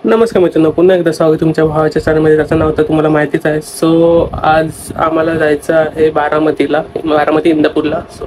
नमस्कार मित्रांनो, पुन्हा एकदा स्वागत तुमच्या भावाच्या चॅनलमध्ये. त्याचं नाव तर तुम्हाला माहितीच आहे. सो आज आम्हाला जायचं आहे बारामती इंदापूरला. सो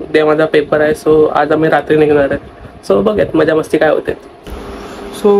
उद्या माझा पेपर आहे. सो आज आम्ही रात्री निघणार आहे. सो बघूयात मजा मस्ती काय होते. सो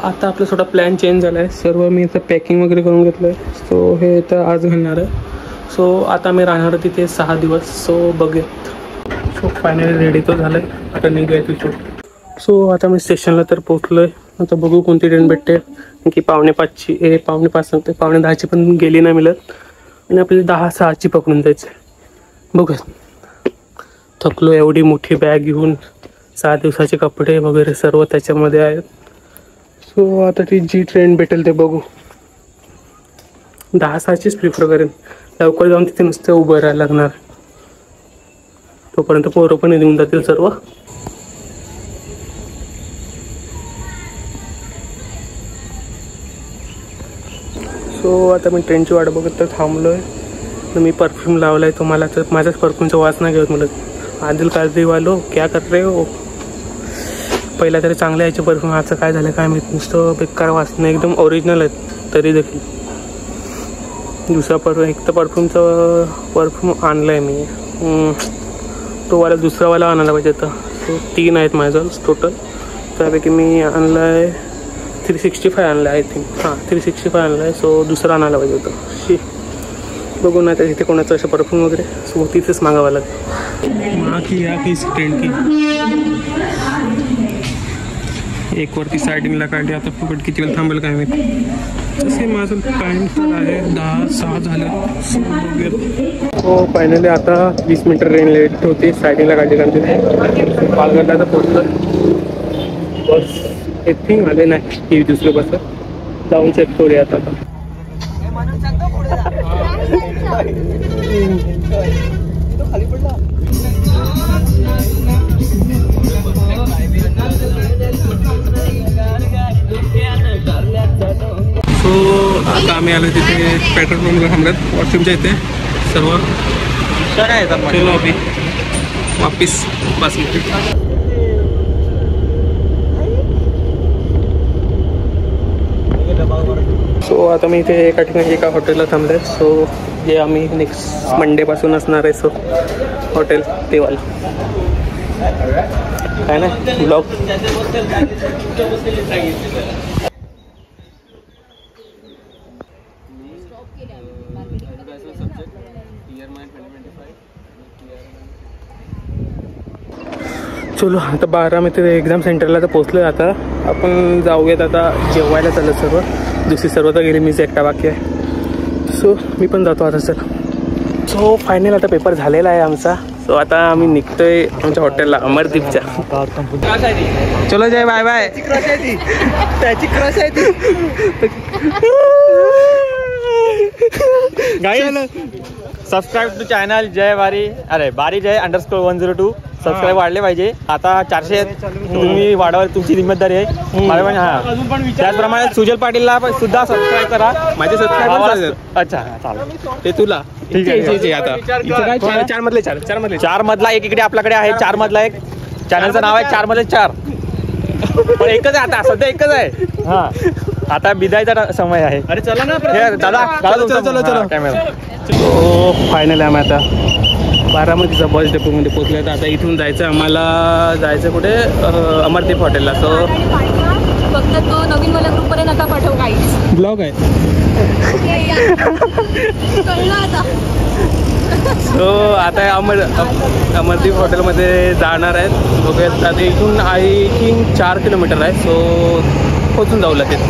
आता आपला थोडा प्लॅन चेंज झाला आहे. सर्व मी इथं पॅकिंग वगैरे करून घेतलं आहे. सो हे इथं आज घालणार आहे. सो आता मी राहणार तिथे 6 दिवस. सो बघूयात. सो फायनली रेडी तो झालं आहे. आता निघूया तिथून. सो आता मी स्टेशनला तर पोचलो आहे. आता बघू कोणती ट्रेन भेटते. की 5:45 सांगते, 9:10 पण गेली नाही मिळत. आणि आपली 10-6 पकडून जायचं आहे. बघू. थकलो, एवढी मोठी बॅग घेऊन 6 दिवसाचे कपडे वगैरे सर्व त्याच्यामध्ये आहेत. सो आता ती जी ट्रेन भेटेल ते बघू. 10-6 प्रिफर करेन. लवकर जाऊन तिथे नुसतं उभं राहायला लागणार. तोपर्यंत पोरं पण निघून जातील सर्व. सो आता मी ट्रेनची वाट बघत तर थांबलो आहे. तर मी परफ्यूम लावला आहे. तुम्हाला तर माझ्याच परफ्यूमचा वास नाही घेत मला. आदिल काजरी वालो क्या कर रहे हो. पहिला तरी चांगले यायचे परफ्यूम, आजचं काय झालं काय माहीत. नुसतं बेकार वास नाही, एकदम ओरिजिनल आहेत तरी देखील. दुसरा एक तर परफ्यूम आणला आहे मी. तो वाला दुसरावाला आणायला पाहिजे होता. सो 3 आहेत माझं टोटल. त्यापैकी मी आणला आहे 365 आणला आहे. आय थिंक 365 आणला आहे. सो दुसरा आणायला पाहिजे होतं. बघू ना तिथे कोणाचं असं परफ्यूम वगैरे. सो तिथेच मागावं लागेल. या की ट्रेंड की एक वरती सायडिंगला काढली. आता फुकट किती वेळ थांबेल काय माहिती. तसे माझं टाईम तर आहे 10-6 झालं. सो बघूयात. हो फायनली आता 20 मिनटं ट्रेन लेट होती. सायडिंगला काढली आमची. पालघरला तर पोहोचलं. बस थिंग आले नाही ही दुसरी बस. जाऊन चेक करूया आता. सो आता आम्ही आलो तिथे पेट्रोल पंपला थांबल्यात वॉशरूमच्या इथे सर्व. चलो अभि वापिस बसमध्ये. सो आता मी इथे एका ठिकाणी एका हॉटेलला थांबलो आहे. सो जे आम्ही नेक्स्ट मंडेपासून असणार आहे. सो हॉटेल तेवाला काय ना ब्लॉग. चलो आता बारामती एक्झाम सेंटरला तर पोचलो आहे. आता आपण जाऊयात आता जेवायला. चाललं सर्व. दुसरी सर्व तर गेली, मीच एकटा बाकी आहे. सो मी पण जातो आता. सर सो फायनल आता पेपर झालेला आहे आमचा. सो आता आम्ही निघतोय आमच्या हॉटेलला अमरदीपच्या. चलो जय बाय बाय. त्याची क्रश आहे ती. सबस्क्राईब टू चॅनल जय बारी जय _102. सबस्क्राईब वाढले पाहिजे. आता 400 तुम्ही वाढवाल, तुमची जिम्मेदारी आहे. त्याचप्रमाणे सुजल पाटीलला सुद्धा सबस्क्राईब करा. माझे सबस्क्राईब. अच्छा चालेल ते तुला ठीक आहे. आता 4 मधला एक इकडे आपल्याकडे आहे. 4 मधला एक चॅनलचं नाव आहे 4 मधले 4. पण एकच आहे आता सध्या, एकच आहे. हा आता बिदायचा समय आहे. अरे चला ना दादा कॅमेरा. हो फायनल आम्ही आता बारामतीचा बस डेपोमध्ये पोचलो. तर आता इथून जायचं आम्हाला. जायचं कुठे अमरदीप हॉटेलला. सो फक्त तो नवीन वाला ग्रुप पर्यंत आता पाठव. काही ब्लॉग आहे. सो आता अमरदीप हॉटेलमध्ये जाणार आहेत. बघूयात. आता इथून आय थिंक 4 किलोमीटर आहे. सो पोचून जाऊ लागेल.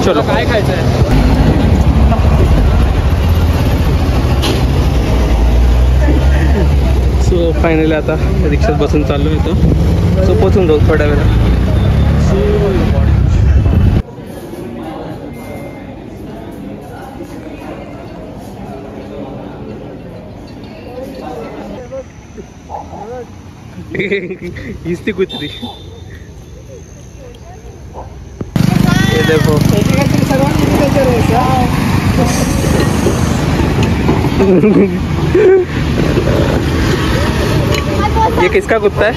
चलो काय खायचं आहे. सो फायनली आता रिक्षात बसून चाललो होतो. सो पोचून जाऊ थोड्या वेळात. हीच ती कुत्री. ये देखो ये किसका कुत्ता है?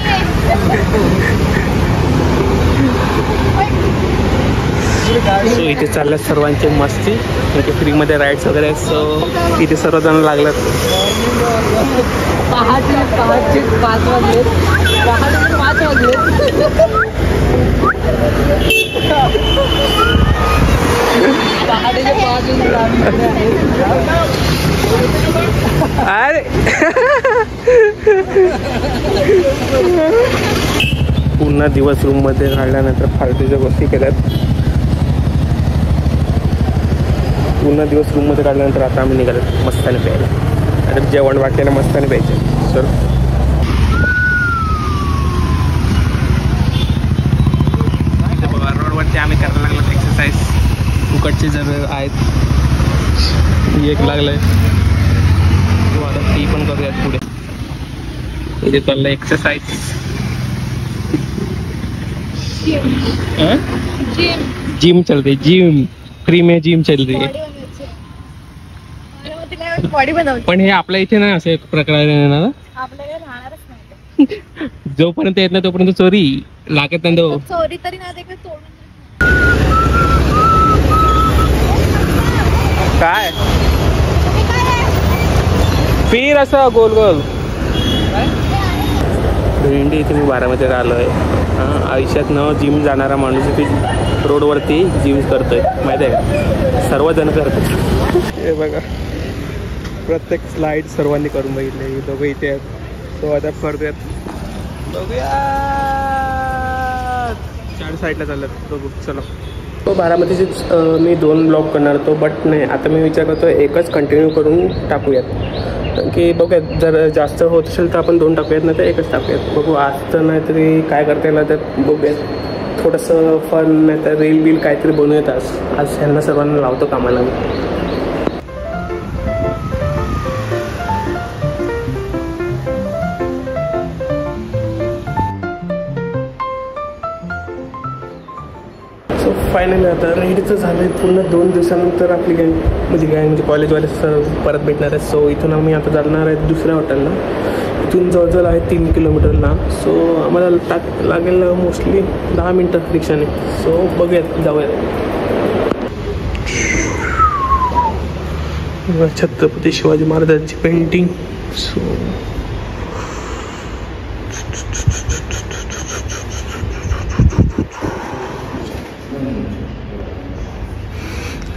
सो इथे चालल्यात सर्वांची मस्ती, म्हणजे फ्रीमध्ये राईड्स वगैरे आहेत. सो इथे सर्वजण लागल्यात. पहाटे 5 वाजले. अरे पुन्हा दिवस रूममध्ये काढल्यानंतर फालतूच्या गोष्टी केल्यात. पूर्ण दिवस रूममध्ये काढल्यानंतर आता आम्ही निघालो मस्ताने प्यायला. आता जेवण वाटलेलं मस्ताने प्यायचं. सर रोडवरती आम्ही करायला लागलो एक्सरसाइज. फुकटचे जर आहेत एक लागलंय, आता ती पण करूयात पुढे. इथे चाललंय एक्सरसाइज. जिम चल रही, जिम फ्री में जिम चल रही है. बॉडी बनवते. पण हे आपल्या इथे नाही असं एक प्रकारे येणार ना. आपल्याकडे राहणारच नाही. जोपर्यंत येत नाही तोपर्यंत चोरी लागत नाही. चोरी तरी नाही ते तोडून. काय फिर असं गोल गोल भेंडी. इथे मी बारामतीला आलो आहे. आयुष्यात न जिम जाणारा माणूस इथे रोडवरती जिम करतोय, माहिती आहे का? सर्वजण करतात. हे बघा, प्रत्येक स्लाईड सर्वांनी करून बघितले. दोघं इथे आहेत, तो आता करतोय. बघूया 4 साईडला चालत बघू. चला, तो बारामतीचे मी 2 ब्लॉग करणार होतो, बट नाही, आता मी विचार करतो एकच कंटिन्यू करून टाकूयात. कारण की बघूयात, जर जास्त होत असेल तर आपण 2 टाकूयात, नाही तर एकच टाकूयात. बघू आज तर नाहीतरी काय करता येईल तर बघूयात. थोडंसं फन नाही तर रील बिल काहीतरी बनवूयात. आज ह्यांना सर्वांना लावतो कामाला. सो फायनली आता रेडीचं झालं आहे. पूर्ण 2 दिवसानंतर आपली गँग म्हणजे कॉलेजवाले सर परत भेटणार आहेत. सो इथून आम्ही आता जाणार आहे दुसऱ्या हॉटेलला. इथून जवळजवळ आहे 3 किलोमीटर लांब. सो आम्हाला लागेल मोस्टली 10 मिनटं रिक्षाने. सो बघूयात, जाऊयात. छत्रपती शिवाजी महाराजांची पेंटिंग. सो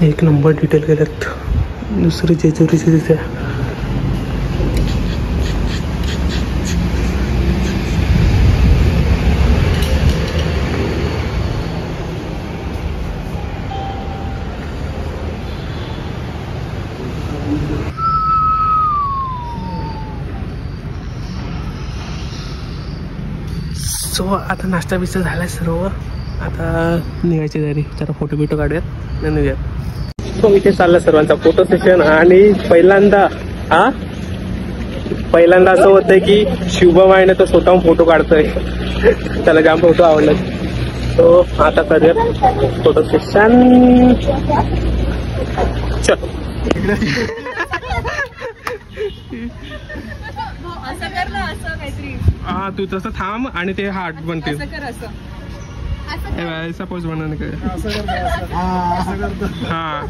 एक नंबर डिटेल केल्यात. दुसरी जेजुरीची तिथे. सो आता नाश्ता बिस्ता झाला सर्व. आता निघायची तयारी. जरा फोटो बिटो काढूयात आणि निघूयात. सो इथे चालला सर्वांचा फोटो सेशन. आणि पहिल्यांदा असं होतंय की शुभम आहे ना, तो स्वतःहून फोटो काढतोय. त्याला जाम फोटो आवडला. सो आता करूयात फोटो सेशन. चल. असं कर ना, असं काहीतरी. हा, तू तसं थांब आणि ते हार्ट बनतील. असं कर, असं. सपोज बनवणे काय. हा,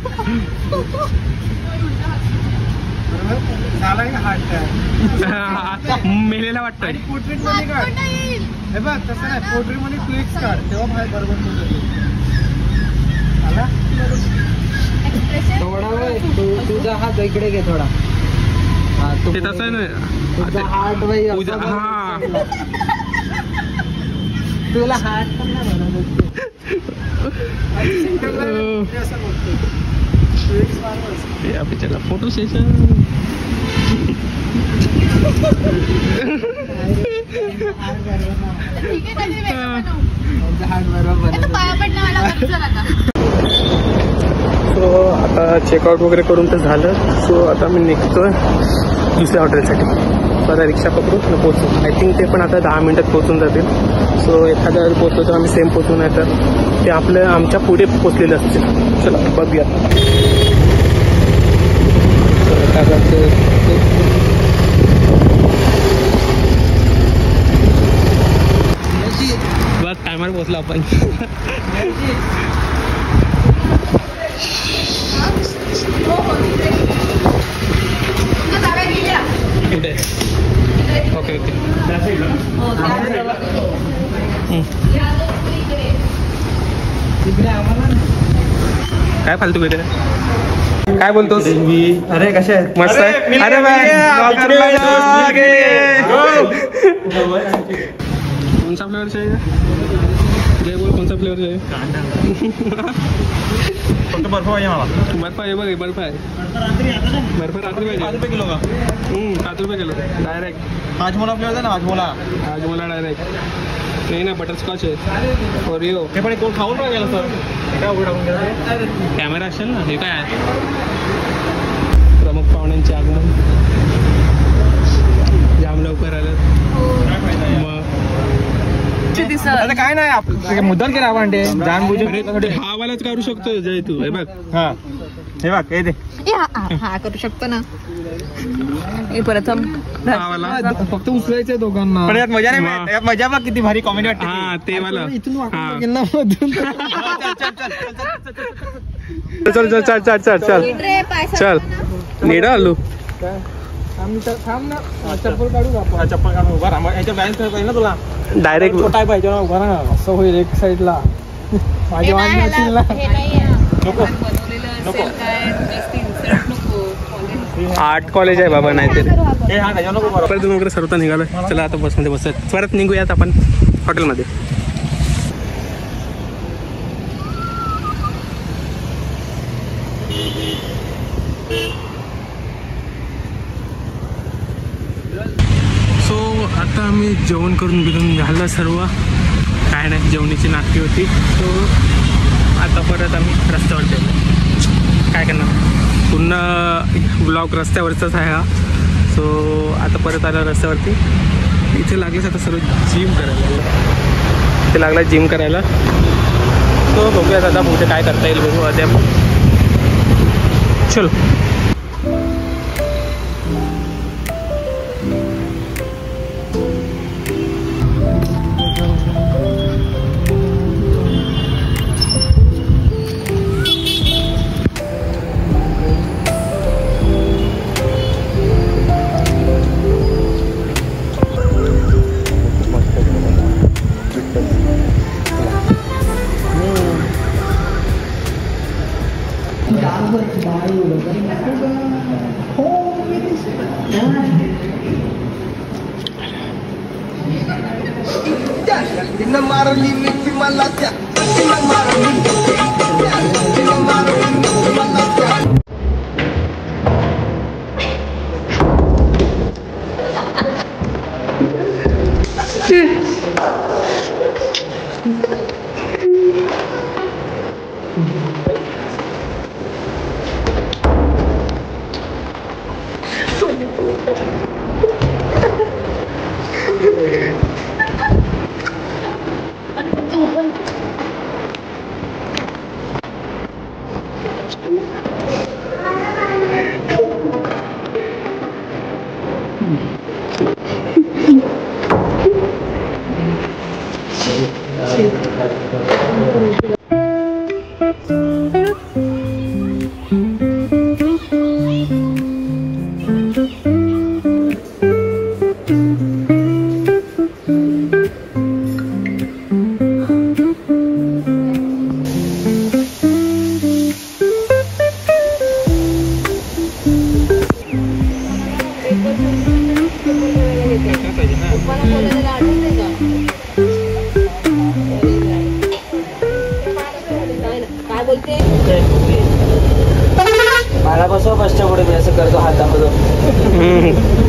मेलेला वाटतंय. पोर्ट्रेट मध्ये काढ. हे बघ तसं नाही, पोर्ट्रेट मध्ये क्लिक्स काढ, तेव्हा बाहेर बरोबर आला. थोडा वेळ तुझा हात इकडे घे थोडा. ते तसं आहे ना, तुझा हात बाई. हा, तुला हात पण नाही चला फोटो सेशन. सो आता चेकआउट वगैरे करून तर झालं. सो आता मी निघतोय दुसऱ्या हॉटेलसाठी. आता रिक्षा पकडू आणि पोचू. आय थिंक ते पण आता 10 मिनिटात पोचून जातील. सो एखाद्या पोचलो तर आम्ही सेम पोचू, नाही तर ते आपल्या आमच्या पुढे पोचलेलं असतील. चला बघूया. बस टायमावर पोचलो आपण. काय फालतू गेले काय बोलतोस अरे कसे आहेत मस्त आहे अरे कोणसा फ्लेवर चाहिए जय बोल कोणसा फ्लेवर चाहिए फक्त बर्फ पाहिजे मला बर्फ आहे बघ बर्फ आहे बर्फ रात्री पाहिजे 5 रुपये किलो का 7 रुपये किलो डायरेक्ट हाजमोला फ्लेवर आहे ना हाजमोला आज मला डायरेक्ट नाही ना बटरस्कॉच आहे ओरिओ हे पण कोण खाऊन राहिलं सर काय उघड टाकून गेलं कॅमेरा असेल ना हे काय आहे प्रमुख पाहुण्यांचे आगमन जाम लवकर आलं मग आता काय नाही आपलं मुद्दाम केला आपण ते जानबुजून हा वालाच करू शकतो जय तू हे बघ हा हे बघ हे दे हा करू शकतो ना हे परत हा वाला फक्त उचलायचंय दोघांना पण यात मजा नाही यात मजा बघ किती भारी कॉमेडी वाटते हा ते वाला इथून हा. वाकडं मधून चल चल चल चल चल चल चल नीड आलू थांब ना चप्पल काढू आपण चप्पल काढून उभा राहा याच्या बॅलन्स पाहिजे ना तुला डायरेक्ट छोटा पाहिजे ना उभा राहा असं होईल एक साईडला माझ्या वाट नसेल ना नको नको आर्ट कॉलेज आहे बाबा नाहीतरी हे हा त्याच्या नको बरोबर परत वगैरे सर्वता निघालोय चला आता बसमध्ये बसत परत निघूयात आपण हॉटेलमध्ये सो आता आम्ही जेवण करून बिघून झालं सर्व काय नाही जेवणाची नाटकी होती सो आता परत आम्ही रस्त्यावरती आलो काय करणार पुन्हा ब्लॉग रस्त्यावरचाच आहे हा सो आता परत आला रस्त्यावरती इथे लागलेच आता सर्व जिम करायला इथे लागला जिम करायला तो बघूयात आता पुढे काय करता येईल बघू आता चलो काय बोलते मला बसवा बसच्या पुढे मी असं करतो हातामधून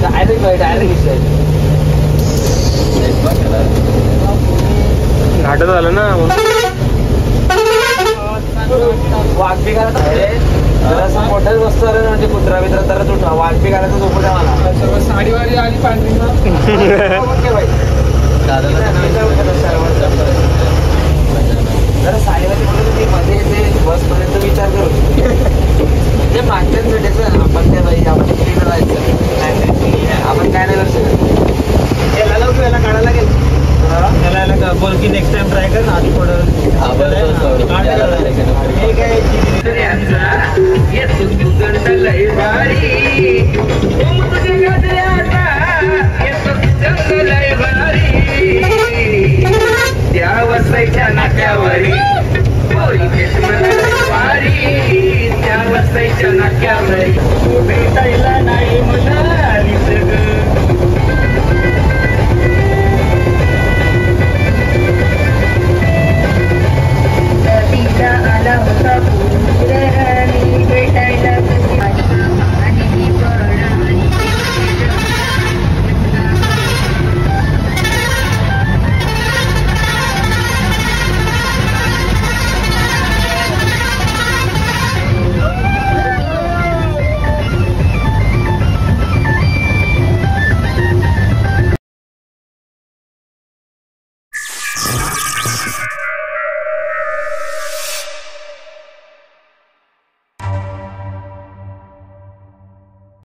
डायरेक्ट घाटत झालं ना वाघबी घालत जरा मोठ्याच वस्तू आलं म्हणजे कुत्रा बित्रा तर तुटला वाघबी घालायचं झोपू द्या मला सर्व साडीवारी आली पांढरी जरा साडीवर